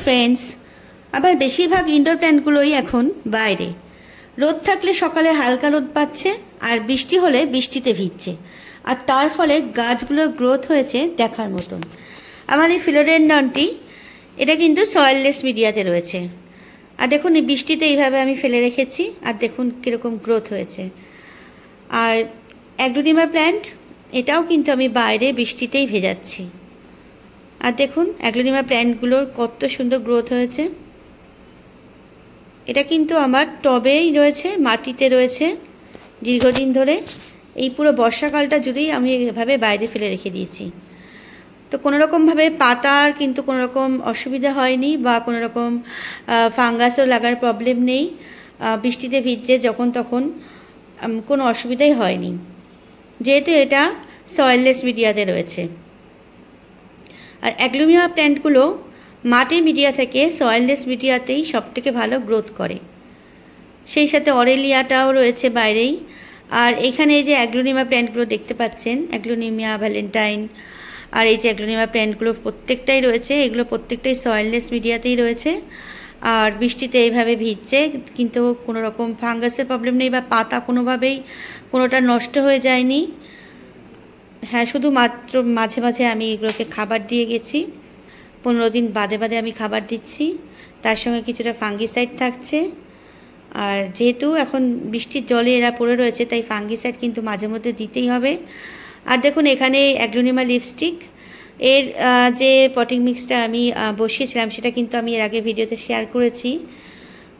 Friends, আবার বেশিরভাগ indoor প্ল্যান্টগুলোই এখন বাইরে। রোদ থাকলে সকালে হালকা রোদ পাচ্ছে, আর বৃষ্টি হলে বৃষ্টিতে ভিজছে, আর তার ফলে গাছগুলোর গ্রোথ হয়েছে দেখার মতন। আমার এই ফিলোডেন্ড্রনটি, এটা কিন্তু সয়েললেস মিডিয়াতে রয়েছে। আর দেখুন এই বৃষ্টিতে এইভাবে আমি ফেলে রেখেছি, আর দেখুন কীরকম গ্রোথ হয়েছে। আর অ্যাগ্লোনিমা প্ল্যান্ট, এটাও কিন্তু আমি বাইরে বৃষ্টিতেই ভেজাচ্ছি। আর দেখুন অ্যাগ্লোনিমা প্ল্যান্টগুলোর কত সুন্দর গ্রোথ হয়েছে। এটা কিন্তু আমার টবেই রয়েছে, মাটিতে রয়েছে দীর্ঘদিন ধরে। এই পুরো বর্ষাকালটা জুড়েই আমি এভাবে বাইরে ফেলে রেখে দিয়েছি। তো কোনোরকমভাবে পাতার কিন্তু কোনোরকম অসুবিধা হয়নি, বা কোনোরকম ফাঙ্গাসও লাগার প্রবলেম নেই। বৃষ্টিতে ভিজছে যখন তখন কোনো অসুবিধাই হয়নি, যেহেতু এটা সয়েললেস মিডিয়াতে রয়েছে। আর অ্যাগ্লোনিমা প্ল্যান্টগুলো মাটির মিডিয়া থেকে সয়েললেস মিডিয়াতেই সবথেকে ভালো গ্রোথ করে। সেই সাথে অরেলিয়াটাও রয়েছে বাইরেই। আর এখানে এই যে অ্যাগ্লোনিমা প্ল্যান্টগুলো দেখতে পাচ্ছেন, অ্যাগ্লোনিমিয়া ভ্যালেন্টাইন, আর এই যে অ্যাগ্লোনিমা প্ল্যান্টগুলো প্রত্যেকটাই রয়েছে, এগুলো প্রত্যেকটাই সয়েললেস মিডিয়াতেই রয়েছে। আর বৃষ্টিতে এইভাবে ভিজছে, কিন্তু কোনো রকম ফাঙ্গাসের প্রবলেম নেই, বা পাতা কোনোভাবেই কোনোটা নষ্ট হয়ে যায়নি। হ্যাঁ, শুধুমাত্র মাঝে মাঝে আমি এগুলোকে খাবার দিয়ে গেছি, 15 দিন বাদে বাদে আমি খাবার দিচ্ছি, তার সঙ্গে কিছুটা ফাঙ্গিসাইড থাকছে। আর যেহেতু এখন বৃষ্টির জলে এরা পড়ে রয়েছে, তাই ফাঙ্গিসাইড কিন্তু মাঝে মধ্যে দিতেই হবে। আর দেখুন এখানে অ্যাগ্লোনিমা লিপস্টিক এর যে পটিং মিক্সটা আমি বসিয়েছিলাম, সেটা কিন্তু আমি এর আগে ভিডিওতে শেয়ার করেছি।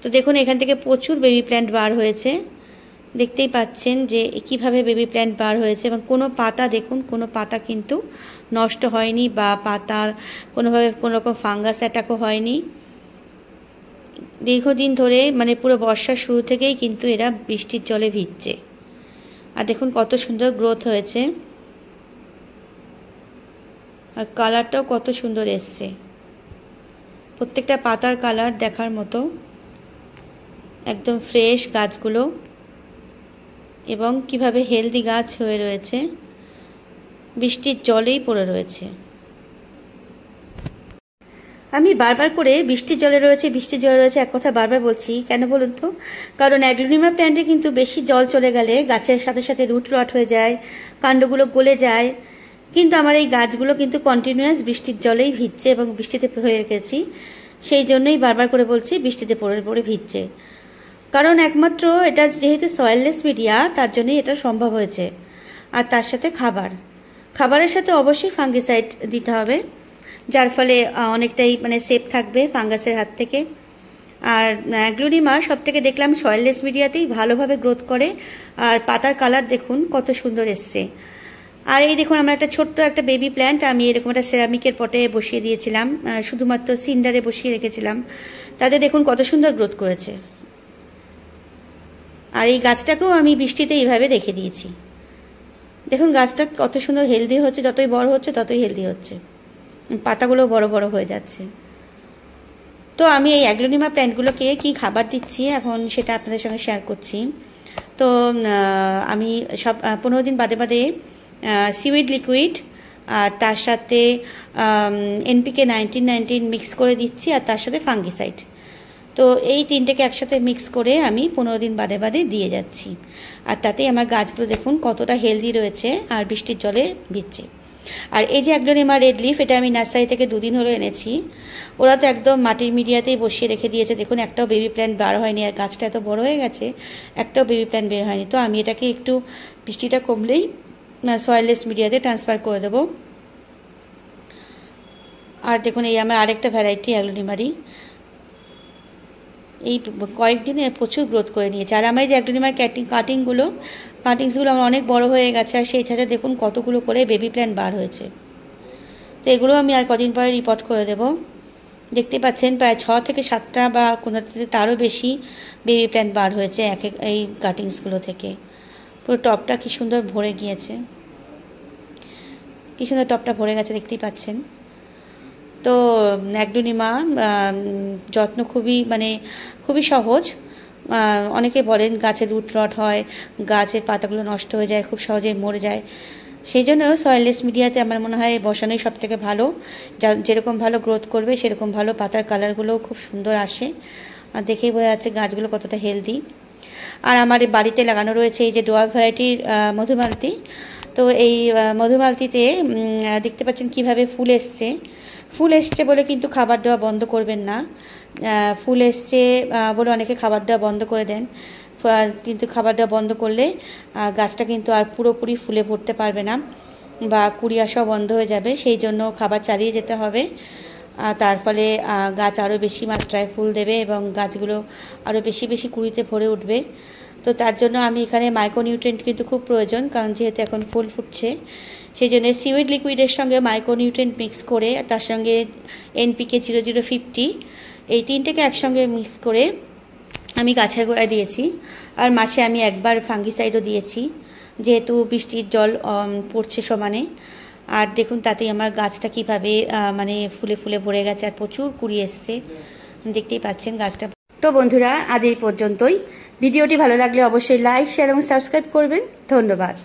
তো দেখুন এখান থেকে প্রচুর বেবি প্ল্যান্ট বার হয়েছে, দেখতেই পাচ্ছেন যে কীভাবে বেবি প্ল্যান্ট বার হয়েছে। এবং কোনো পাতা দেখুন, কোনো পাতা কিন্তু নষ্ট হয়নি, বা পাতা কোনোভাবে কোনো রকম ফাঙ্গাস অ্যাটাকও হয়নি। দীর্ঘদিন ধরে, মানে পুরো বর্ষার শুরু থেকেই কিন্তু এরা বৃষ্টির জলে ভিজছে। আর দেখুন কত সুন্দর গ্রোথ হয়েছে, আর কালারটাও কত সুন্দর এসছে। প্রত্যেকটা পাতার কালার দেখার মতো, একদম ফ্রেশ গাছগুলো, এবং কিভাবে হেলদি গাছ হয়ে রয়েছে, বৃষ্টির জলেই পড়ে রয়েছে। আমি বারবার করে বৃষ্টির জলে রয়েছে, বৃষ্টির জলে রয়েছে এক কথা বারবার বলছি, কেন বলুন তো? কারণ অ্যাগ্লোনিমা প্ল্যান্টে কিন্তু বেশি জল চলে গেলে গাছের সাথে সাথে রুট রট হয়ে যায়, কাণ্ডগুলো গলে যায়। কিন্তু আমার এই গাছগুলো কিন্তু কন্টিনিউয়াস বৃষ্টির জলেই ভিজছে, এবং বৃষ্টিতে হয়ে রেখেছি, সেই জন্যই বারবার করে বলছি বৃষ্টিতে পড়ে পড়ে ভিজছে। কারণ একমাত্র এটা যেহেতু সয়েললেস মিডিয়া, তার জন্যই এটা সম্ভব হয়েছে। আর তার সাথে খাবারের সাথে অবশ্যই ফাঙ্গিসাইড দিতে হবে, যার ফলে অনেকটাই মানে সেফ থাকবে ফাঙ্গাসের হাত থেকে। আর অ্যাগ্লোনিমা সব থেকে দেখলাম সয়েললেস মিডিয়াতেই ভালোভাবে গ্রোথ করে। আর পাতার কালার দেখুন কত সুন্দর এসছে। আর এই দেখুন আমরা একটা ছোট্ট একটা বেবি প্ল্যান্ট আমি এরকম একটা সেরামিকের পটে বসিয়ে দিয়েছিলাম, শুধুমাত্র সিন্ডারে বসিয়ে রেখেছিলাম, তাতে দেখুন কত সুন্দর গ্রোথ করেছে। আর এই গাছটাকেও আমি বৃষ্টিতে এইভাবে রেখে দিয়েছি। দেখুন গাছটা কত সুন্দর হেলদি হচ্ছে, যতই বড় হচ্ছে ততই হেলদি হচ্ছে, পাতাগুলো বড় বড় হয়ে যাচ্ছে। তো আমি এই অ্যাগ্লোনিমা প্ল্যান্টগুলোকে কি খাবার দিচ্ছি এখন সেটা আপনাদের সঙ্গে শেয়ার করছি। তো আমি সব 15 দিন বাদে বাদে সিউইড লিকুইড, আর তার সাথে NPK 1919 মিক্স করে দিচ্ছি, আর তার সাথে ফাঙ্গিসাইড। তো এই তিনটেকে একসাথে মিক্স করে আমি 15 দিন বাদে বাদে দিয়ে যাচ্ছি। আর তাতেই আমার গাছগুলো দেখুন কতটা হেলদি রয়েছে, আর বৃষ্টির জলে ভিজছে। আর এই যে অ্যাগ্লোনিমা রেড লিফ, এটা আমি নার্সারি থেকে 2 দিন হলো এনেছি। ওরা তো একদম মাটির মিডিয়াতেই বসিয়ে রেখে দিয়েছে, দেখুন একটাও বেবি প্ল্যান্ট বার হয়নি। আর গাছটা এত বড় হয়ে গেছে, একটাও বেবি প্ল্যান্ট বের হয়নি। তো আমি এটাকে একটু বৃষ্টিটা কমলেই সয়েললেস মিডিয়াতে ট্রান্সফার করে দেবো। আর দেখুন এই আমার আরেকটা ভ্যারাইটি অ্যাগ্লোনিমারই, এই কয়েকদিনে প্রচুর গ্রোথ করে নিয়েছে। আর আমার এই যে অ্যাগ্লোনিমার কাটিংসগুলো আমার অনেক বড় হয়ে গেছে, আর সেই সাথে দেখুন কতগুলো করে বেবি প্ল্যান্ট বার হয়েছে। তো এগুলো আমি আর কদিন পরে রিপোর্ট করে দেব। দেখতে পাচ্ছেন প্রায় 6 থেকে 7টা বা কোনোটাতে তারও বেশি বেবি প্ল্যান্ট বার হয়েছে এই কাটিংসগুলো থেকে। পুরো টপটা কি সুন্দর ভরে গিয়েছে, কি সুন্দর টপটা ভরে গেছে, দেখতেই পাচ্ছেন। তো অ্যাগ্লোনিমা যত্ন খুবই সহজ। অনেকে বলেন গাছের রুট রট হয়, গাছের পাতাগুলো নষ্ট হয়ে যায়, খুব সহজেই মরে যায়। সেই জন্য সয়েললেস মিডিয়াতে আমার মনে হয় বসানোই সবথেকে ভালো। যেরকম ভালো গ্রোথ করবে সেরকম ভালো পাতার কালারগুলোও খুব সুন্দর আসে, আর দেখেই বোঝা যাচ্ছে গাছগুলো কতটা হেলদি। আর আমার বাড়িতে লাগানো রয়েছে এই যে ডোয়ার্ফ ভ্যারাইটির মধুমালতি। তো এই মধুমালতিতে দেখতে পাচ্ছেন কিভাবে ফুল এসছে বলে কিন্তু খাবার দেওয়া বন্ধ করবেন না। ফুল এসছে বলে অনেকে খাবার দেওয়া বন্ধ করে দেন, কিন্তু খাবার দেওয়া বন্ধ করলে গাছটা কিন্তু আর পুরোপুরি ফুলে ভরতে পারবে না বা কুড়ি আসাও বন্ধ হয়ে যাবে। সেই জন্য খাবার চালিয়ে যেতে হবে, তার ফলে গাছ আরও বেশি মাত্রায় ফুল দেবে এবং গাছগুলো আরও বেশি বেশি কুড়িতে ভরে উঠবে। তো তার জন্য আমি এখানে মাইক্রোনিউট্রিয়েন্ট কিন্তু খুব প্রয়োজন, কারণ যেহেতু এখন ফুল ফুটছে। সেই জন্য সিউইড লিকুইডের সঙ্গে মাইক্রোনিউট্রিয়েন্ট মিক্স করে, তার সঙ্গে NPK 0050, এই তিনটেকে একসঙ্গে মিক্স করে আমি গাছের গোড়ায় দিয়েছি। আর মাসে আমি একবার ফাঙ্গিসাইডও দিয়েছি, যেহেতু বৃষ্টির জল পড়ছে সমানে। আর দেখুন তাতেই আমার গাছটা কীভাবে মানে ফুলে ফুলে ভরে গেছে আর প্রচুর কুড়ি এসছে, দেখতেই পাচ্ছেন গাছটা। তো বন্ধুরা, আজ এই পর্যন্তই। ভিডিওটি ভালো লাগলে অবশ্যই লাইক, শেয়ার এবং সাবস্ক্রাইব করবেন। ধন্যবাদ।